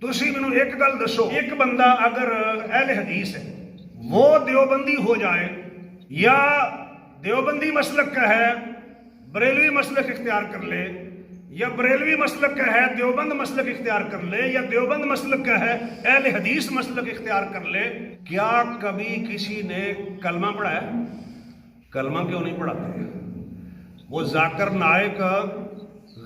تسی مینوں ایک گل دسو، ایک بندہ اگر اہل حدیث ہے وہ دیوبندی ہو جائے یا دیوبندی مسلک کا ہے بریلوی مسلک اختیار کر لے، یا بریلوی مسلک کا ہے دیوبند مسلک اختیار کر لے، یا دیوبند مسلک کا ہے اہل حدیث مسلک اختیار کر لے، کیا کبھی کسی نے کلمہ پڑھا ہے؟ کلمہ کیوں نہیں پڑھاتے؟ وہ ذاکر نائک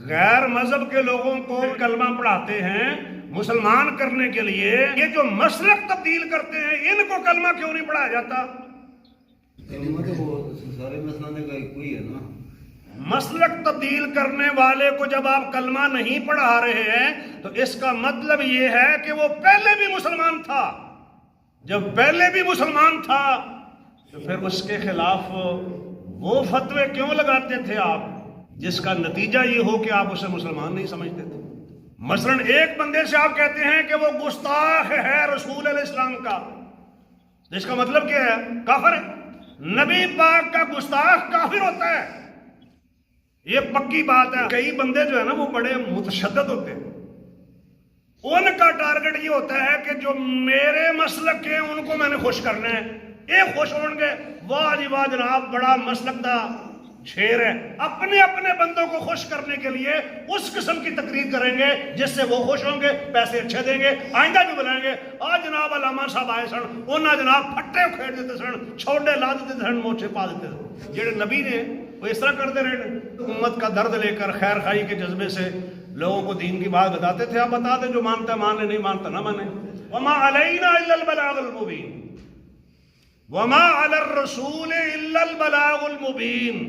غیر مذہب کے لوگوں کو کلمہ پڑھاتے ہیں مسلمان کرنے کے لیے، یہ جو مسلک تبدیل کرتے ہیں ان کو کلمہ کیوں نہیں پڑھایا جاتا؟ سارے مسئلہ کا کوئی ہے نا، مسلک تبدیل کرنے والے کو جب آپ کلمہ نہیں پڑھا رہے ہیں تو اس کا مطلب یہ ہے کہ وہ پہلے بھی مسلمان تھا۔ جب پہلے بھی مسلمان تھا تو پھر اس کے خلاف وہ فتوے کیوں لگاتے تھے آپ جس کا نتیجہ یہ ہو کہ آپ اسے مسلمان نہیں سمجھتے تھے؟ مثلا ایک بندے سے آپ کہتے ہیں کہ وہ گستاخ ہے رسول علیہ السلام کا، جس کا مطلب کیا ہے؟ کافر ہے۔ نبی پاک کا گستاخ کافر ہوتا ہے، یہ پکی بات ہے۔ کئی بندے جو ہے نا وہ بڑے متشدد ہوتے ہیں، ان کا ٹارگٹ یہ ہوتا ہے کہ جو میرے مسلک کے ان کو میں نے خوش کرنا ہے، یہ خوش ہوں گے، واہ جی واہ جناب بڑا مسلک دا شیر ہے، اپنے اپنے بندوں کو خوش کرنے کے لیے اس قسم کی تقریر کریں گے جس سے وہ خوش ہوں گے، پیسے اچھے دیں گے، آئندہ بھی بلائیں گے۔ آج جناب علامہ صاحب آئے سن، انہاں جناب پھٹے کھیڑ دیتے سن، چھوڑے لا دیتے سن، موچے پا دیتے سن۔ جڑے نبی نے وہ اس طرح کرتے رہے، امت کا درد لے کر خیر خائی کے جذبے سے لوگوں کو دین کی بات بتاتے تھے۔ آپ بتا دیں جو مانتا ہے مان لے، نہیں مانتا نہ مانے۔ وما علینا الا البلاغ المبین، وما علی الرسول الا البلاغ المبین۔